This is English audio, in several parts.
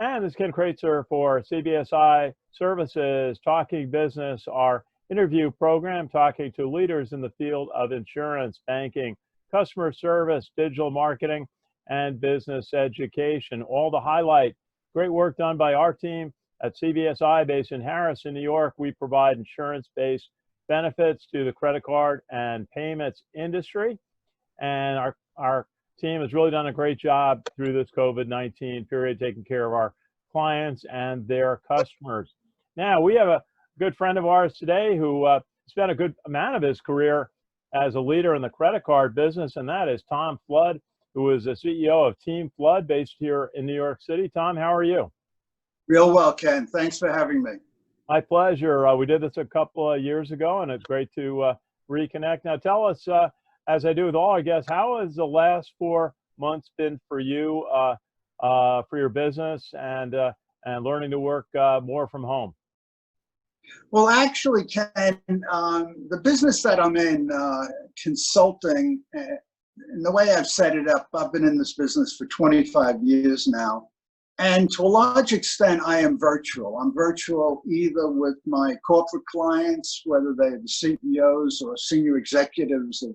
And this is Ken Kraetzer for CBSI Services, Talking Business, our interview program, talking to leaders in the field of insurance, banking, customer service, digital marketing, and business education. All to highlight great work done by our team at CBSI based in Harrison, New York. We provide insurance-based benefits to the credit card and payments industry. And our team has really done a great job through this COVID-19 period, taking care of our clients and their customers. Now, we have a good friend of ours today who spent a good amount of his career as a leader in the credit card business, and that is Tom Flood, who is the CEO of Team Flood based here in New York City. Tom, how are you? Real well, Ken. Thanks for having me. My pleasure. We did this a couple of years ago, and it's great to reconnect. Now, tell us, as I do with all our guests, how has the last 4 months been for you, for your business, and learning to work more from home? Well, actually, Ken, the business that I'm in, consulting, and the way I've set it up, I've been in this business for 25 years now. And to a large extent, I am virtual. I'm virtual either with my corporate clients, whether they're the CEOs or senior executives of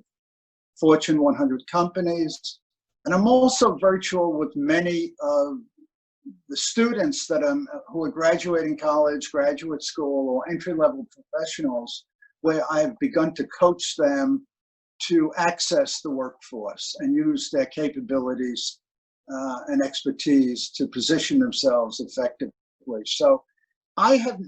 Fortune 100 companies. And I'm also virtual with many of the students who are graduating college, graduate school, or entry-level professionals, where I've begun to coach them to access the workforce and use their capabilities and expertise to position themselves effectively. So I have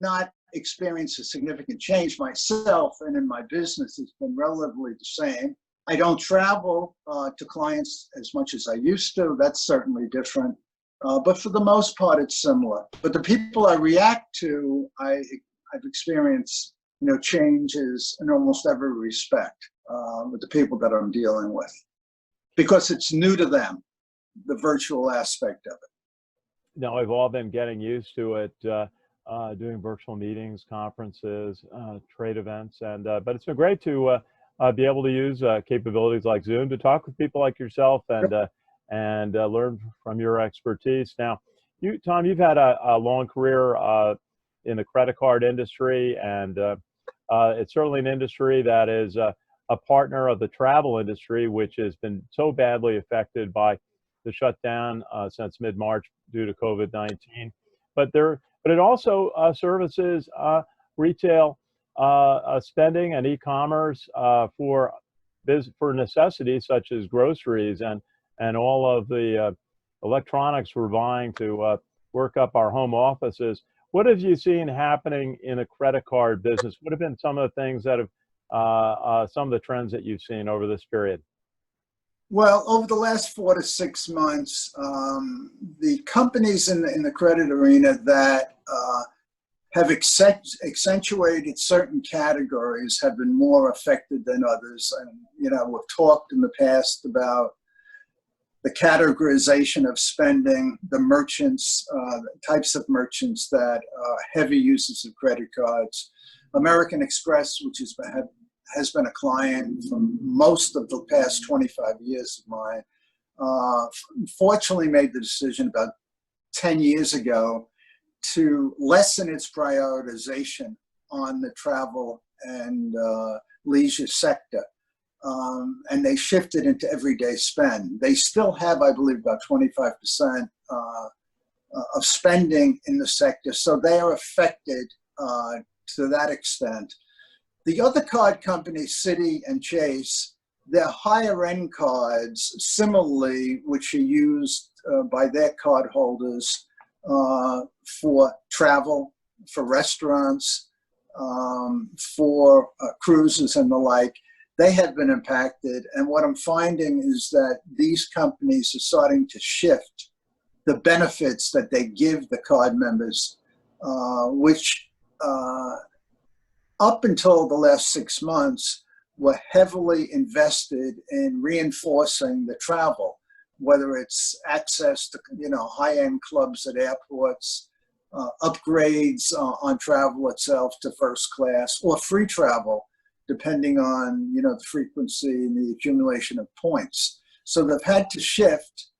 not experienced a significant change myself, and in my business, it's been relatively the same. I don't travel to clients as much as I used to. That's certainly different. But for the most part, it's similar. But the people I react to, I've experienced, changes in almost every respect with the people that I'm dealing with, because it's new to them, the virtual aspect of it. No, we've all been getting used to it, doing virtual meetings, conferences, trade events, and but it's been great to be able to use capabilities like Zoom to talk with people like yourself and learn from your expertise. Now, Tom, you've had a long career in the credit card industry, and it's certainly an industry that is a partner of the travel industry, which has been so badly affected by the shutdown since mid-March due to COVID-19. But it also services retail spending and e-commerce for necessities such as groceries and all of the electronics we're buying to work up our home offices. What have you seen happening in the credit card business? What have been some of the things that have, some of the trends that you've seen over this period? Well, over the last 4 to 6 months, the companies in the credit arena that have accentuated certain categories have been more affected than others. And, we've talked in the past about the categorization of spending, the merchants, the types of merchants that are heavy users of credit cards. American Express, which has been a client for most of the past 25 years of mine, fortunately made the decision about 10 years ago to lessen its prioritization on the travel and leisure sector. And they shifted into everyday spend. They still have, I believe, about 25% of spending in the sector, so they are affected to that extent. The other card companies, Citi and Chase, their higher end cards, similarly, which are used by their cardholders for travel, for restaurants, for cruises and the like, they have been impacted. And what I'm finding is that these companies are starting to shift the benefits that they give the card members, which up until the last 6 months were heavily invested in reinforcing the travel, whether it's access to high-end clubs at airports, upgrades on travel itself to first class, or free travel, depending on the frequency and the accumulation of points. So they've had to shift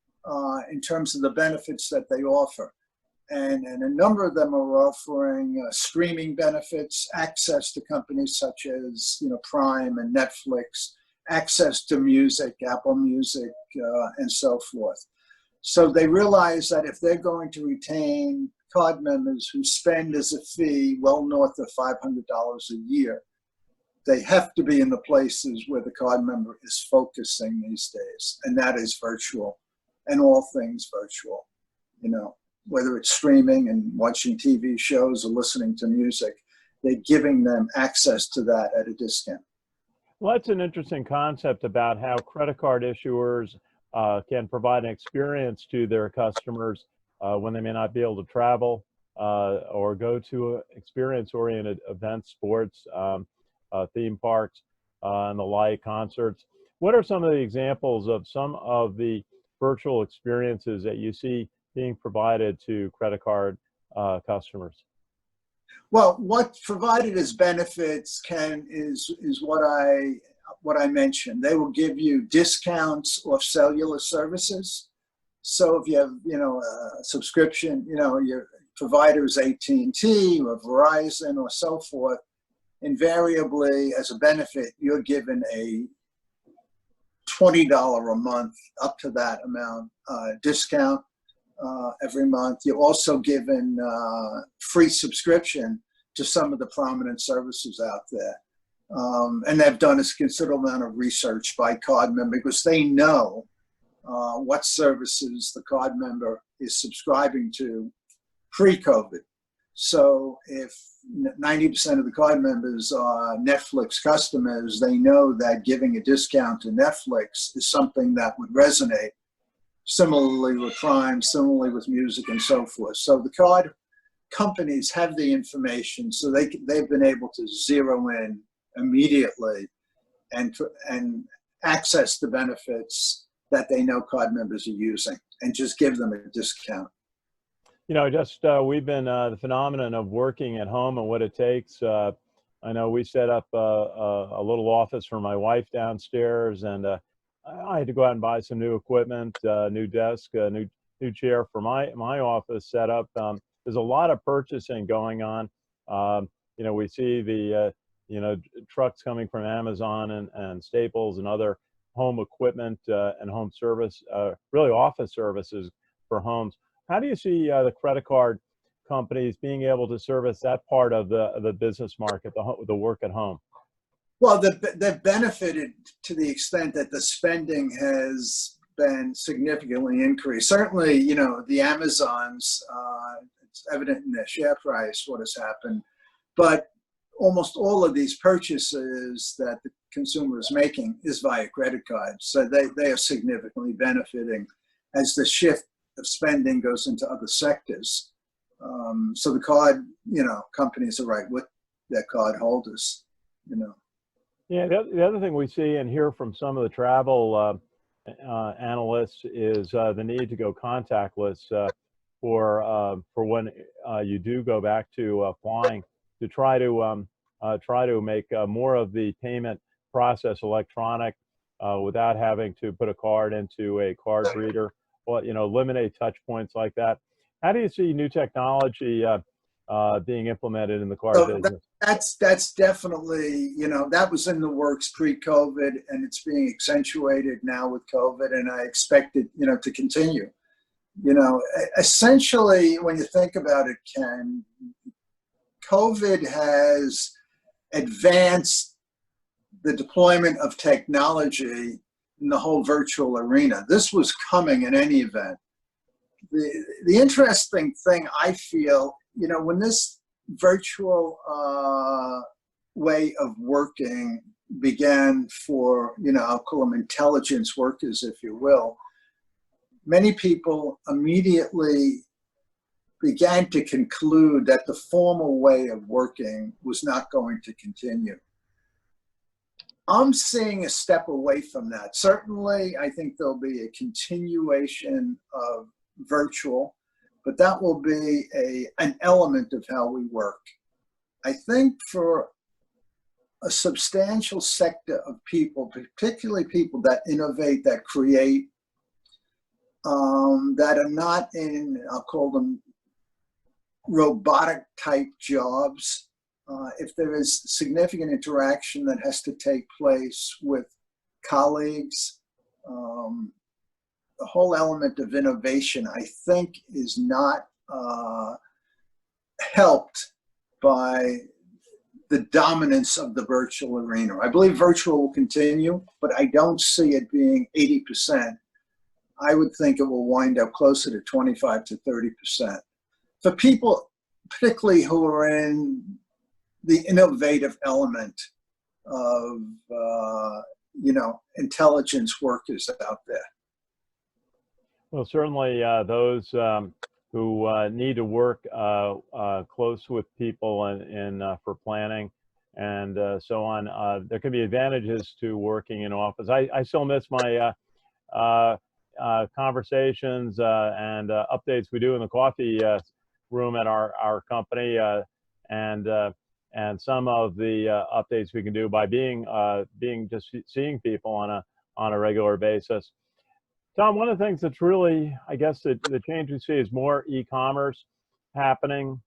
in terms of the benefits that they offer. And a number of them are offering streaming benefits, access to companies such as Prime and Netflix, access to music, Apple Music, and so forth. So they realize that if they're going to retain card members who spend as a fee well north of $500 a year, they have to be in the places where the card member is focusing these days, and that is virtual, and all things virtual, whether it's streaming and watching TV shows or listening to music, they're giving them access to that at a discount. Well, that's an interesting concept about how credit card issuers can provide an experience to their customers when they may not be able to travel or go to experience-oriented events, sports, theme parks, and the like, concerts. What are some of the examples of some of the virtual experiences that you see being provided to credit card customers? Well, what's provided as benefits is what I mentioned. They will give you discounts off cellular services. So if you have a subscription, your provider is AT&T or Verizon or so forth, invariably as a benefit you're given a $20 a month up to that amount discount every month. You're also given free subscription to some of the prominent services out there. And they've done a considerable amount of research by card member because they know what services the card member is subscribing to pre-COVID. So if 90% of the card members are Netflix customers, they know that giving a discount to Netflix is something that would resonate. Similarly with Prime, similarly with music and so forth. So the card companies have the information, so they've been able to zero in immediately and access the benefits that they know card members are using and just give them a discount. We've been the phenomenon of working at home and what it takes. I know we set up a little office for my wife downstairs, and I had to go out and buy some new equipment, new desk, new chair for my office setup. There's a lot of purchasing going on. We see the trucks coming from Amazon and Staples and other home equipment and home service, really office services for homes. How do you see the credit card companies being able to service that part of the business market, the work at home? Well, they've benefited to the extent that the spending has been significantly increased. Certainly, the Amazons, it's evident in their share price what has happened, but almost all of these purchases that the consumer is making is via credit cards. So they are significantly benefiting as the shift of spending goes into other sectors. So the card, companies are right with their card holders, Yeah, the other thing we see and hear from some of the travel analysts is the need to go contactless for when you do go back to flying, to try to make more of the payment process electronic without having to put a card into a card reader, or eliminate touch points like that. How do you see new technology being implemented in the card business? That's definitely, that was in the works pre-COVID, and it's being accentuated now with COVID, and I expect it, to continue. Essentially, when you think about it, Ken, COVID has advanced the deployment of technology in the whole virtual arena. This was coming in any event. The interesting thing I feel, when this virtual way of working began for, I'll call them intelligence workers, if you will, many people immediately began to conclude that the formal way of working was not going to continue. I'm seeing a step away from that. Certainly, I think there'll be a continuation of virtual, but that will be an element of how we work. I think for a substantial sector of people, particularly people that innovate, that create, that are not in, I'll call them robotic type jobs. If there is significant interaction that has to take place with colleagues, the whole element of innovation, I think, is not helped by the dominance of the virtual arena. I believe virtual will continue, but I don't see it being 80%. I would think it will wind up closer to 25 to 30%. For people, particularly who are in the innovative element of, intelligence workers out there. Well, certainly those who need to work close with people and for planning and so on, there can be advantages to working in office. I still miss my conversations and updates we do in the coffee room at our company, and some of the updates we can do by being just seeing people on a regular basis. Tom, one of the things that's really, I guess, the change we see is more e-commerce happening.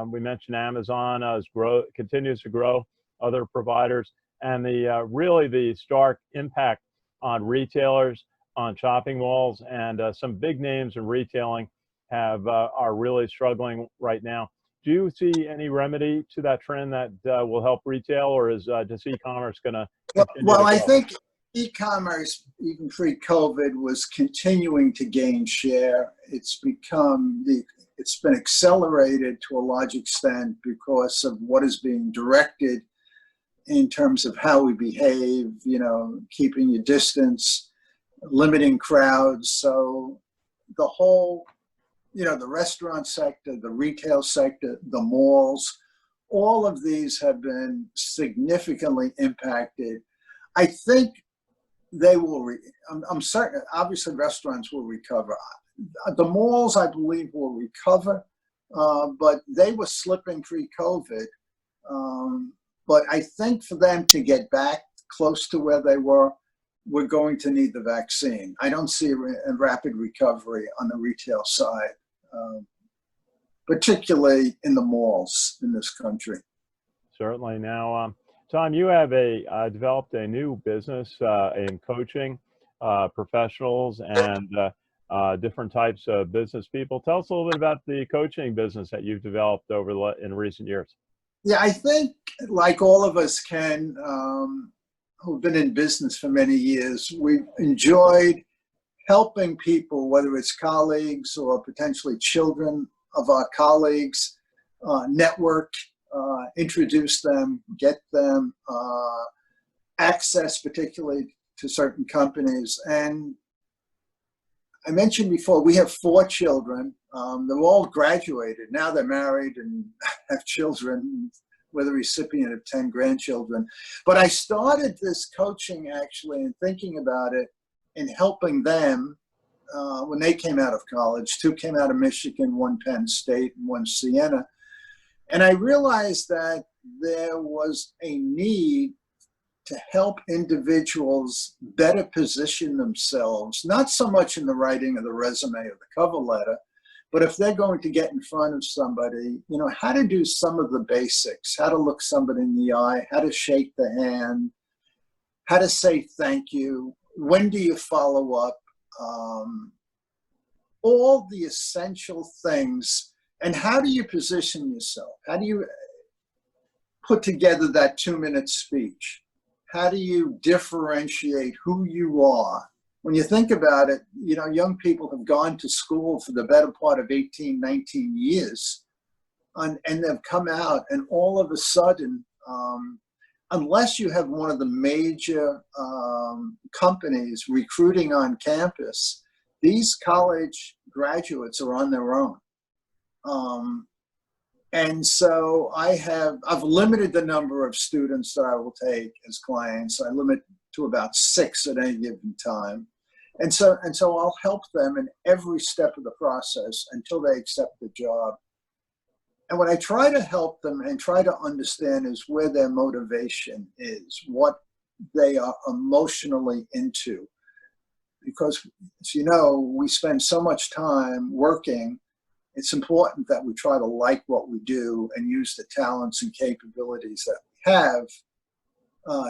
We mentioned Amazon continues to grow, other providers, and really the stark impact on retailers, on shopping malls, and some big names in retailing are really struggling right now. Do you see any remedy to that trend that will help retail, or is just e-commerce going to continue? Well, I think e-commerce, even pre-COVID, was continuing to gain share. It's been accelerated to a large extent because of what is being directed in terms of how we behave, keeping your distance, limiting crowds. So the whole, the restaurant sector, the retail sector, the malls, all of these have been significantly impacted. I think they will, I'm certain, obviously restaurants will recover. The malls, I believe, will recover, but they were slipping pre-COVID. But I think for them to get back close to where they were, we're going to need the vaccine. I don't see a rapid recovery on the retail side, particularly in the malls in this country. Certainly. Now, Tom, you have developed a new business in coaching professionals and different types of business people. Tell us a little bit about the coaching business that you've developed in recent years. Yeah, I think like all of us who've been in business for many years, we've enjoyed helping people, whether it's colleagues or potentially children of our colleagues, network, introduce them, get them access, particularly to certain companies. And I mentioned before, we have 4 children. They're all graduated. Now they're married and have children. We're the recipient of 10 grandchildren. But I started this coaching actually and thinking about it and helping them when they came out of college. 2 came out of Michigan, 1 Penn State, and 1 Siena. And I realized that there was a need to help individuals better position themselves, not so much in the writing of the resume or the cover letter, but if they're going to get in front of somebody, how to do some of the basics, how to look somebody in the eye, how to shake the hand, how to say thank you, when do you follow up, all the essential things. And how do you position yourself? How do you put together that 2-minute speech? How do you differentiate who you are? When you think about it, young people have gone to school for the better part of 18, 19 years, and they've come out, and all of a sudden, unless you have one of the major companies recruiting on campus, these college graduates are on their own. And so I've limited the number of students that I will take as clients. I limit to about 6 at any given time. And so I'll help them in every step of the process until they accept the job. And what I try to help them and try to understand is where their motivation is, what they are emotionally into. because, as you know, we spend so much time working. It's important that we try to like what we do and use the talents and capabilities that we have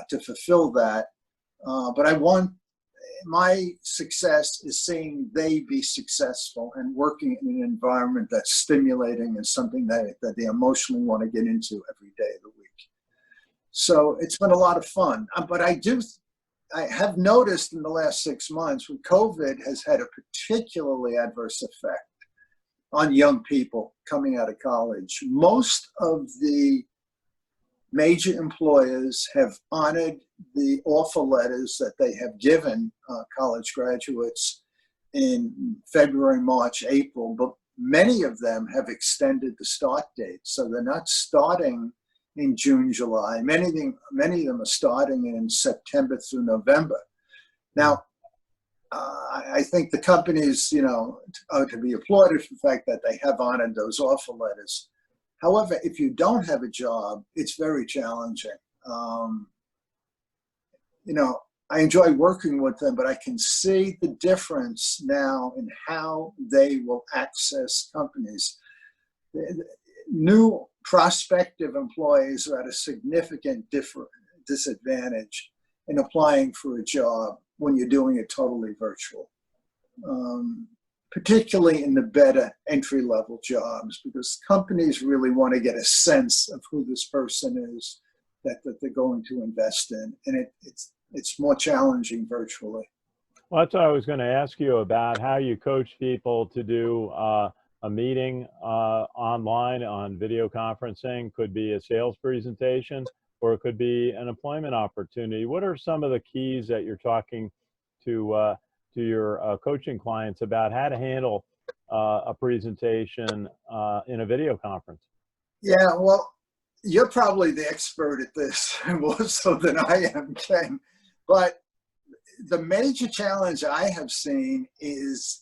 to fulfill that. But my success is seeing they be successful and working in an environment that's stimulating and something that they emotionally want to get into every day of the week. So it's been a lot of fun. But I have noticed in the last 6 months, when COVID has had a particularly adverse effect on young people coming out of college. Most of the major employers have honored the offer letters that they have given college graduates in February, March, April, but many of them have extended the start date. So they're not starting in June, July. Many of them are starting in September through November. Now, I think the companies, are to be applauded for the fact that they have honored those offer letters. However, if you don't have a job, it's very challenging. I enjoy working with them, but I can see the difference now in how they will access companies. New prospective employees are at a significant disadvantage in applying for a job when you're doing it totally virtual. Particularly in the better entry-level jobs, because companies really want to get a sense of who this person is that they're going to invest in, and it's more challenging virtually. Well, that's what I was going to ask you about, how you coach people to do a meeting online on video conferencing. Could be a sales presentation, or it could be an employment opportunity. What are some of the keys that you're talking to your coaching clients about how to handle a presentation in a video conference? Yeah, well, you're probably the expert at this more so than I am, Ken. But the major challenge I have seen is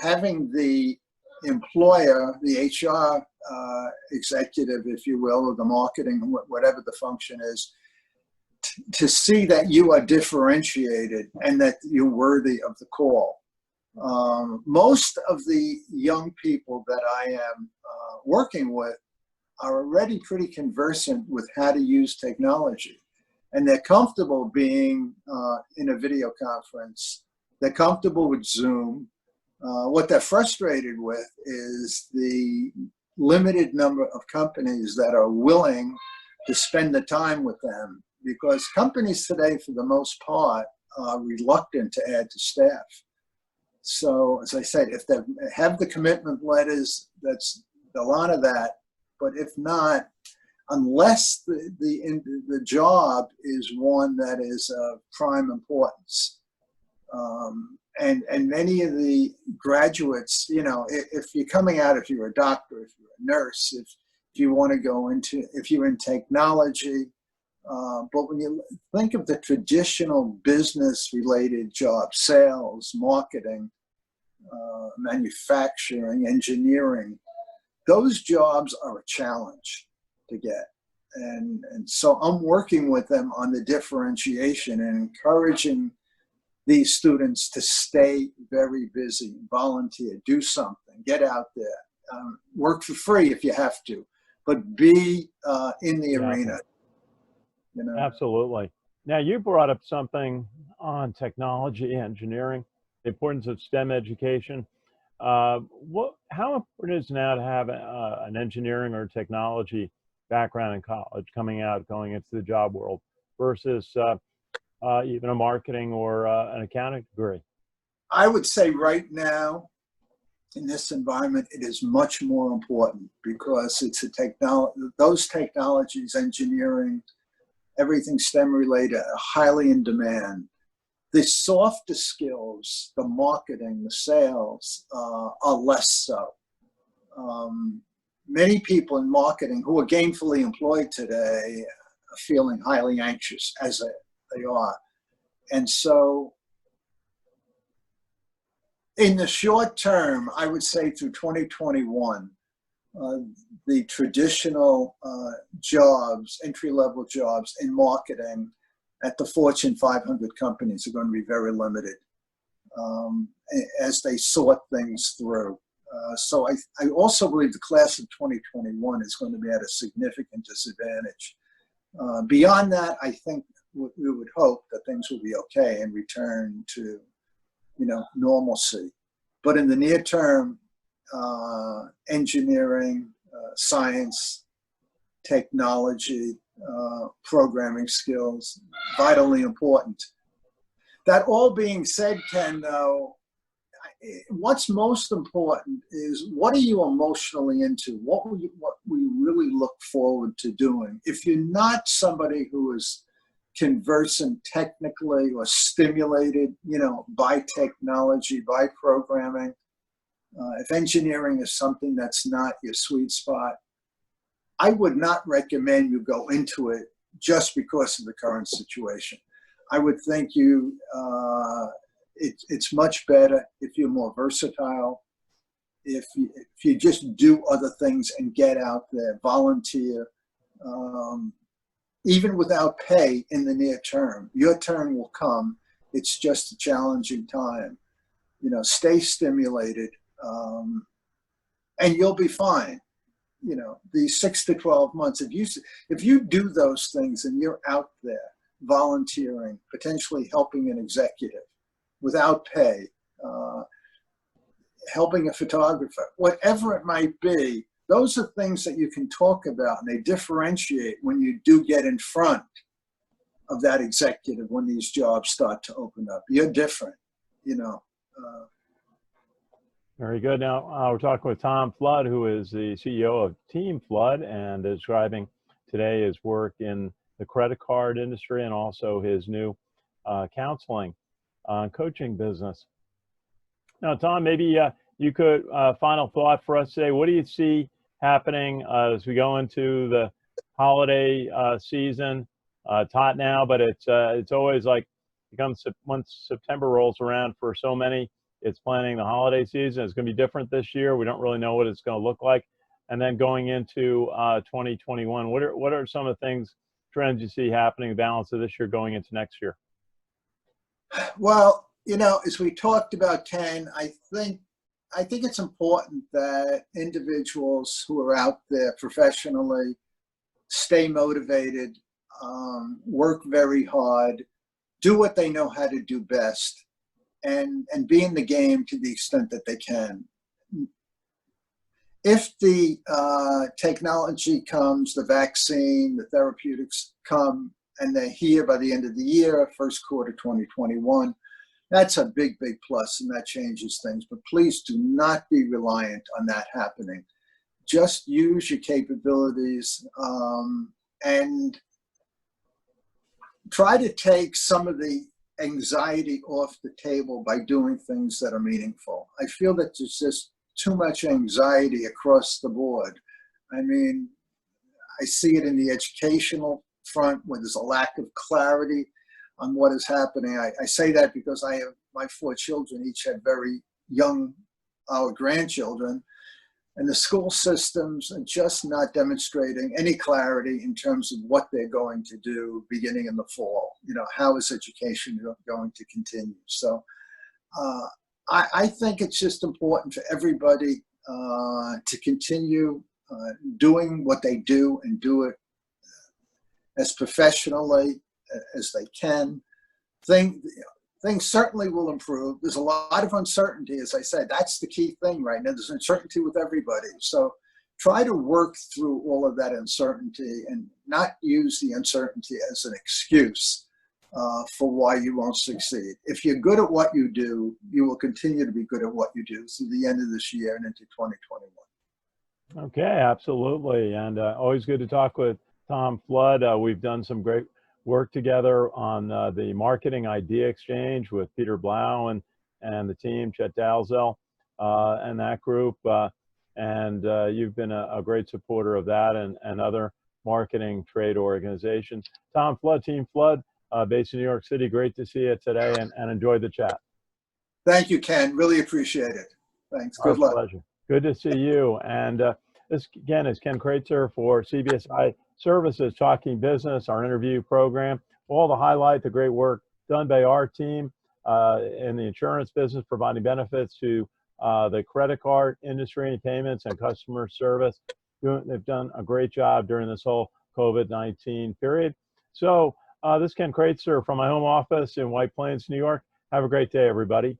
having the employer, the HR executive, if you will, or the marketing, whatever the function is, to see that you are differentiated and that you're worthy of the call. Most of the young people that I am working with are already pretty conversant with how to use technology, and they're comfortable being in a video conference. They're comfortable with Zoom. What they're frustrated with is the limited number of companies that are willing to spend the time with them, because companies today, for the most part, are reluctant to add to staff. So, as I said, if they have the commitment letters, they'll honor that. But if not, unless the job is one that is of prime importance, and many of the graduates, if you're coming out, if you're a doctor, if you're a nurse, if you want to go into, if you're in technology, but when you think of the traditional business-related jobs, sales, marketing, manufacturing, engineering, those jobs are a challenge to get. And so I'm working with them on the differentiation and encouraging these students to stay very busy, volunteer, do something, get out there, work for free if you have to, but be in the arena. Absolutely. Now, you brought up something on technology, engineering, the importance of STEM education. How important is it now to have an engineering or technology background in college, going into the job world, versus even a marketing or an accounting degree? I would say right now, in this environment, it is much more important, because it's those technologies, engineering, everything STEM related, are highly in demand. The softer skills, the marketing, the sales, are less so. Many people in marketing who are gainfully employed today are feeling highly anxious, as they are. And so in the short term, I would say through 2021, the traditional jobs, entry-level jobs in marketing at the Fortune 500 companies are going to be very limited. as they sort things through. So I also believe the class of 2021 is going to be at a significant disadvantage. Beyond that, I think we would hope that things will be okay and return to, normalcy. But in the near term, engineering, science, technology, programming skills, vitally important. That all being said, Ken, though, what's most important is what are you emotionally into? What will you really look forward to doing? If you're not somebody who is conversant technically or stimulated, by technology, by programming, if engineering is something that's not your sweet spot, I would not recommend you go into it just because of the current situation. I would think it's much better if you're more versatile, if you just do other things and get out there, volunteer, even without pay in the near term. Your turn will come. It's just a challenging time. Stay stimulated, and you'll be fine. These 6 to 12 months, if you do those things and you're out there volunteering, potentially helping an executive without pay, helping a photographer, whatever it might be, those are things that you can talk about, and they differentiate when you do get in front of that executive when these jobs start to open up. You're different, Very good. Now, we're talking with Tom Flood, who is the CEO of Team Flood, and describing today his work in the credit card industry and also his new counseling coaching business. Now, Tom, maybe you could, final thought for us today. What do you see happening as we go into the holiday season? It's hot now, but it's always like once September rolls around for so many, it's planning the holiday season. It's going to be different this year. We don't really know what it's going to look like. And then going into 2021, what are some of the trends you see happening, the balance of this year going into next year? Well, as we talked about, Ken, I think it's important that individuals who are out there professionally stay motivated, work very hard, do what they know how to do best, and be in the game to the extent that they can. If the technology comes, the vaccine, the therapeutics come, and they're here by the end of the year, first quarter 2021, that's a big, big plus, and that changes things. But please do not be reliant on that happening. Just use your capabilities and try to take some of the anxiety off the table by doing things that are meaningful. I feel that there's just too much anxiety across the board. I mean, I see it in the educational front where there's a lack of clarity on what is happening. I say that because I have my 4 children, each have very young, our grandchildren, and the school systems are just not demonstrating any clarity in terms of what they're going to do beginning in the fall. How is education going to continue? So I think it's just important for everybody to continue doing what they do and do it as professionally as they can. Things certainly will improve. There's a lot of uncertainty, as I said. That's the key thing right now. There's uncertainty with everybody. So try to work through all of that uncertainty and not use the uncertainty as an excuse for why you won't succeed. If you're good at what you do, you will continue to be good at what you do through the end of this year and into 2021. Okay, absolutely. And always good to talk with Tom Flood. We've done some great work together on the Marketing Idea Exchange with Peter Blau and the team, Chet Dalzell, and that group. And you've been a great supporter of that and other marketing trade organizations. Tom Flood, Team Flood, based in New York City. Great to see you today and enjoy the chat. Thank you, Ken. Really appreciate it. Thanks. Good luck. Pleasure. Good to see you. And this, again, is Ken Kraetzer for CBSI Services, Talking Business, our interview program. All the highlight, the great work done by our team in the insurance business, providing benefits to the credit card industry and payments and customer service. They've done a great job during this whole COVID-19 period. So this is Ken Kraetzer from my home office in White Plains, New York. Have a great day, everybody.